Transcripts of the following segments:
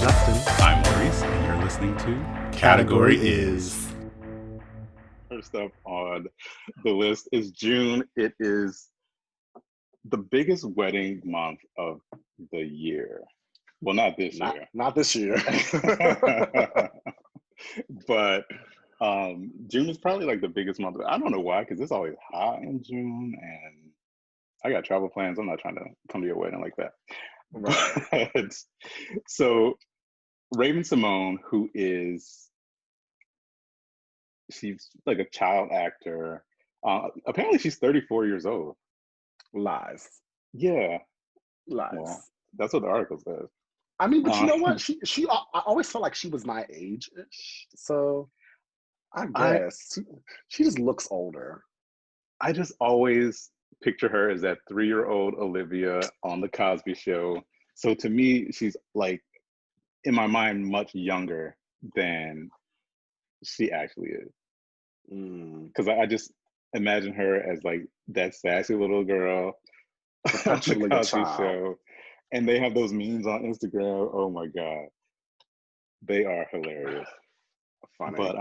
Justin. I'm Maurice, and you're listening to Category Is. First up on the list is June. It is the biggest wedding month of the year. Well, not this year. Not this year. But June is probably like the biggest month. I don't know why, because it's always hot in June, and I got travel plans. I'm not trying to come to your wedding like that. Right. But, so Raven Simone, she's like a child actor. Apparently she's 34 years old. Lies. Yeah. Lies. Well, that's what the article says. I mean, but you know what? I always felt like she was my age-ish. So I guess she just looks older. I just always picture her as that 3-year-old Olivia on the Cosby Show. So to me, she's like, in my mind, much younger than she actually is. Because I just imagine her as like that sassy little girl on the Cosby Show. And they have those memes on Instagram. Oh my God. They are hilarious. Funny. But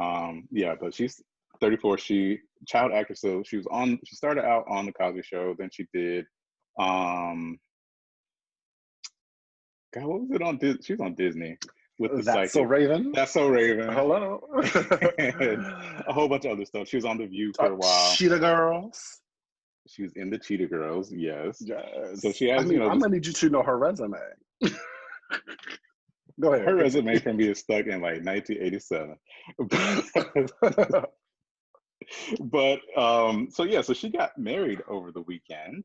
but she's 34. She child actor, so she started out on the Cosby Show, then she did God, what was it on Disney? She was on Disney with the That's So Raven. That's So Raven. Hello. And a whole bunch of other stuff. She was on The View for a while. Cheetah Girls. She was in the Cheetah Girls, yes. Yes. So she has, I'm gonna need you to know her resume. Go ahead. Her resume from being stuck in like 1987. But so she got married over the weekend.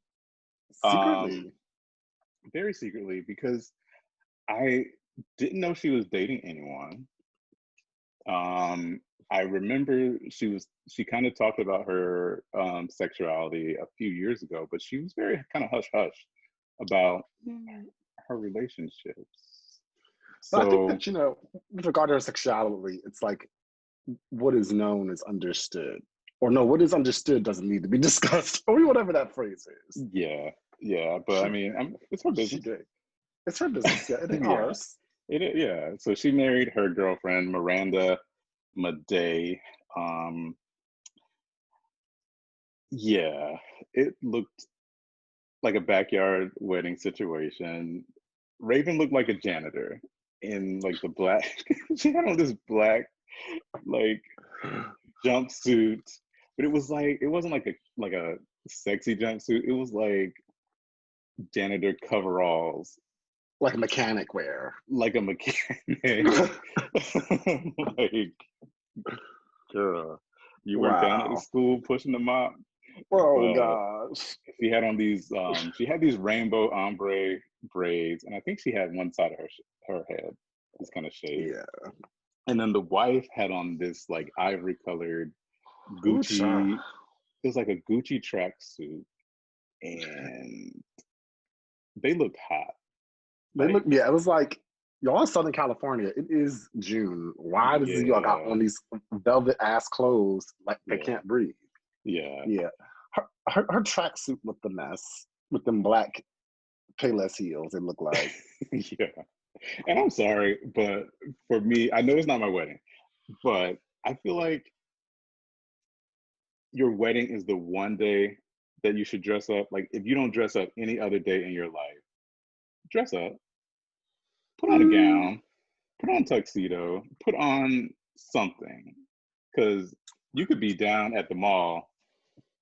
Secretly. Very secretly, because I didn't know she was dating anyone. I remember she kind of talked about her sexuality a few years ago, but she was very kind of hush-hush about her relationships. But I think that, with regard to her sexuality, it's like what is known is understood. Or no, what is understood doesn't need to be discussed, or whatever that phrase is. Yeah, but I mean, it's her business. It's her business, yeah. It ain't ours. Yeah. So she married her girlfriend, Miranda Madej. It looked like a backyard wedding situation. Raven looked like a janitor in like the black. She had on this black like jumpsuit, but it wasn't like a sexy jumpsuit. It was like janitor coveralls, like mechanic wear, like a mechanic. Like, girl, you were down at the school pushing the mop. Oh gosh! She had on these. She had these rainbow ombre braids, and I think she had one side of her head was kind of shaved. Yeah. And then the wife had on this like ivory colored Gucci. It was like a Gucci tracksuit, and they looked hot. It was like, y'all in Southern California, it is June. Why does y'all got on these velvet ass clothes like they can't breathe? Yeah. Her tracksuit looked a mess with them black Payless heels. It looked like. Yeah. And I'm sorry, but for me, I know it's not my wedding, but I feel like your wedding is the one day that you should dress up. Like, if you don't dress up any other day in your life, dress up. Put on a gown, put on a tuxedo, put on something. Because you could be down at the mall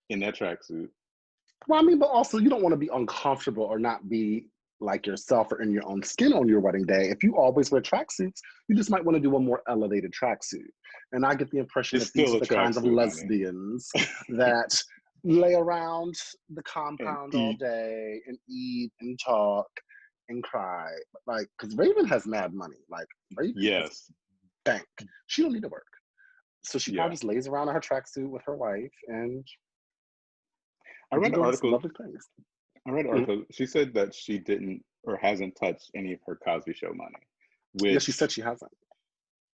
in that tracksuit. Well, I mean, but also you don't want to be uncomfortable or not be like yourself or in your own skin on your wedding day. If you always wear tracksuits, you just might want to do a more elevated tracksuit. And I get the impression that these are the kinds of lesbians that lay around the compound all day and eat and talk and cry. Like, because Raven has mad money. Like, Raven has bank. She don't need to work. So she probably just lays around in her tracksuit with her wife and I read an article. She said that she didn't or hasn't touched any of her Cosby Show money. Which she said she hasn't.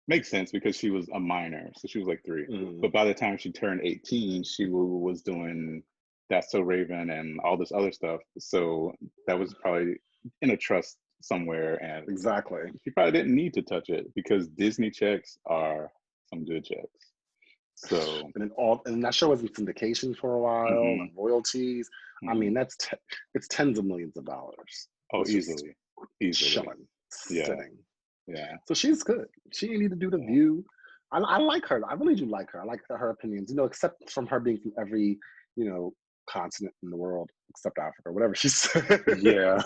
Makes sense because she was a minor, so she was like 3. But by the time she turned 18, she was doing That's So Raven and all this other stuff. So that was probably in a trust somewhere, and Exactly. she probably didn't need to touch it because Disney checks are some good checks. So, And that show was in syndication for a while mhm, and royalties. I mean, mhm. it's tens of millions of dollars. Oh, It's just easily, easily. chilling, Yeah, sitting. yeah, So she's good. She didn't need to do the yeah. View. I like her. I really do like her. I like her opinions. Except from her being from every continent in the world except Africa, whatever she said. Yeah.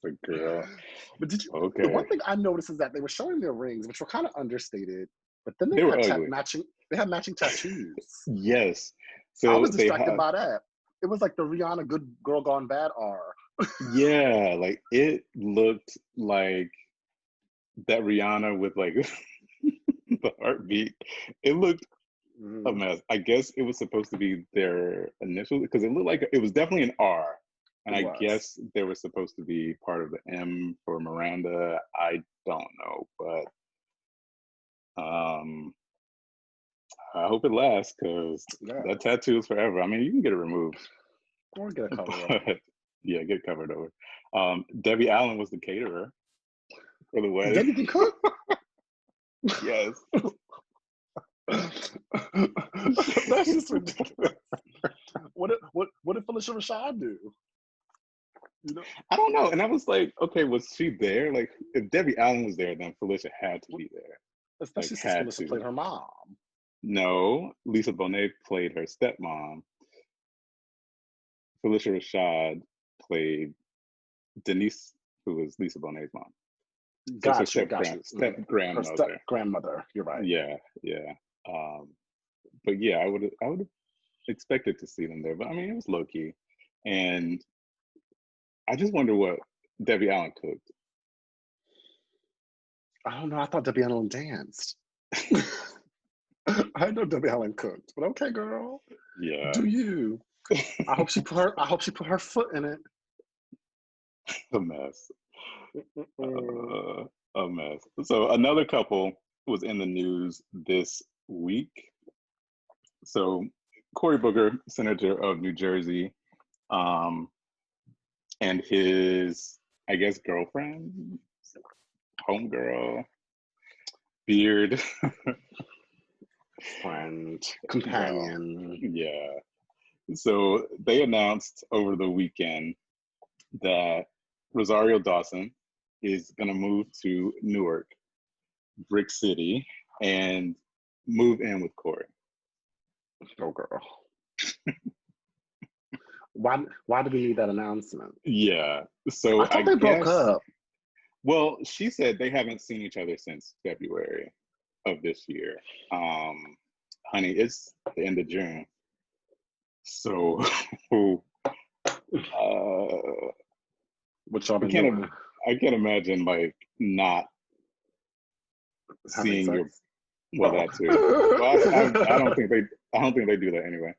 The girl. But the Okay. one thing I noticed is that they were showing their rings, which were kind of understated, but then they They were had ugly. matching tattoos. Yes. I So was they distracted have, by that. It was like the Rihanna Good Girl Gone Bad R. yeah, like it looked like that Rihanna with like the heartbeat. It looked a Mhm. mess. I guess it was supposed to be their initial because it looked like it was definitely an R. And It I was. guess they were supposed to be part of the M for Miranda. I don't know, but I hope it lasts because that Yes. tattoo is forever. I mean, you can get it removed, Or get a cover over. but yeah, get covered over. Debbie Allen was the caterer for the wedding. Debbie can cook. Yes. That's just ridiculous. What did Felicia Rashad do? You know, I don't know. And I was like, okay, was she there? Like, if Debbie Allen was there, then Felicia had to be there. Like, especially since had Felicia to. played her mom. No, Lisa Bonet played her stepmom. Felicia Rashad played Denise, who was Lisa Bonet's mom. So it's her Got you. step Her step grandmother. grandmother. You're right. Yeah, yeah. Um, but yeah, I would have expected to see them there. But I mean, it was low key, and I just wonder what Debbie Allen cooked. I don't know. I thought Debbie Allen danced. I know Debbie Allen cooked, but okay, girl, Yeah, do you? I hope she put her foot in it. a mess. Mm-mm. Uh, a mess. So another couple was in the news this week. So Cory Booker, senator of New Jersey, um, and his, I guess, girlfriend, homegirl, beard, Friend, well, companion. yeah. So they announced over the weekend that Rosario Dawson is going to move to Newark, Brick City, and move in with Cory. Oh, girl. Why did we need that announcement? Yeah. I So I thought they broke guess, up. well, she said they haven't seen each other since February of this year. Honey, it's the end of June. So uh, What y'all I been can't doing? I can't imagine like not Having seeing your, sex? well, Oh. that too. Well, I don't think they do that anyway.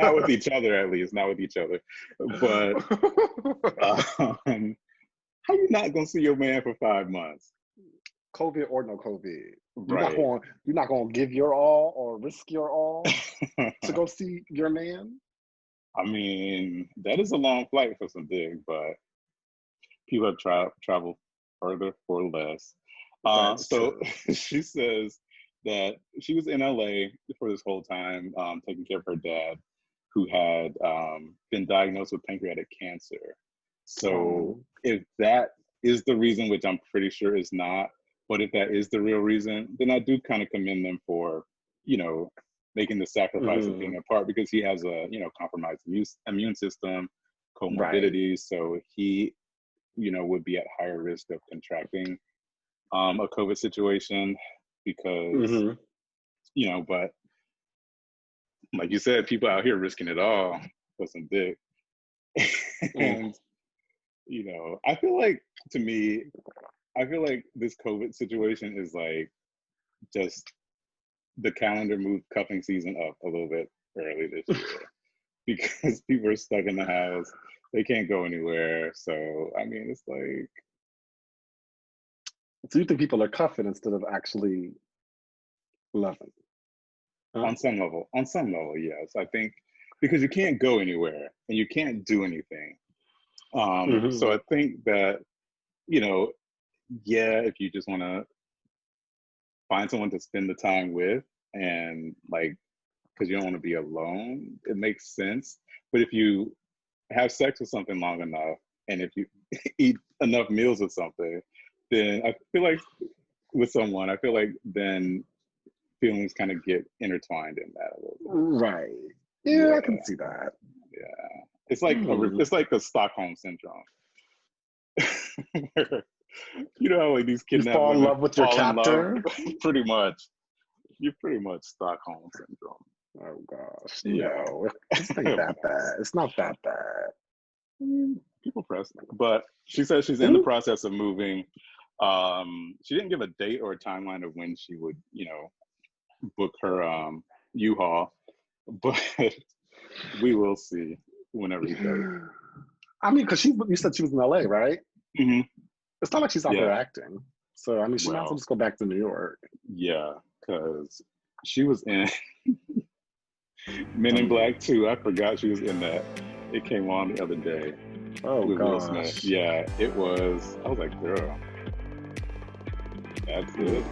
Not with each other, at least, not with each other. But how you not gonna see your man for 5 months? COVID or no COVID, Right. you're not going to give your all or risk your all to go see your man. I mean, that is a long flight for some dick, but people have traveled further for less. That's So true. she says that she was in LA for this whole time, taking care of her dad, who had been diagnosed with pancreatic cancer. So Um, if that is the reason, which I'm pretty sure is not, but if that is the real reason, then I do kind of commend them for, you know, making the sacrifice of being mhm, apart because he has a, compromised immune system, right. comorbidities. So he, would be at higher risk of contracting a COVID situation because, Hmm. but like you said, people out here risking it all for some dick. Mm. And, I feel like, to me, I feel like this COVID situation is like just the calendar moved cuffing season up a little bit early this year because people are stuck in the house. They can't go anywhere. So, I mean, it's like, So you think people are cuffing instead of actually loving? Huh? on some level, yes. I think because you can't go anywhere and you can't do anything. Hmm. So I think that you know, yeah, if you just want to find someone to spend the time with, and like, because you don't want to be alone, it makes sense. But if you have sex with something long enough, and if you eat enough meals with something, then I feel like with someone, I feel like then feelings kind of get intertwined in that a little bit. Right. Yeah, I Yeah, can see that. yeah. It's like Hmm. it's like the Stockholm Syndrome. You know how like these You kidnapped fall in women love with your fall in love, captor? pretty much. You're pretty much Stockholm Syndrome. Oh gosh, Yeah. no, it ain't that bad. It's not that bad. People press. But she says she's in the Ooh. process of moving. She didn't give a date or a timeline of when she would, book her U-Haul, but we will see whenever she does. I mean, because you said she was in LA, right? Hmm. It's not like she's out there Yeah. acting. So, I mean, she might as well Well, just go back to New York. yeah, because she was in Men Tell in me. Black 2. I forgot she was in that. It came on the other day Oh with Will Smith. gosh. Yeah, it was. I was like, girl, that's it.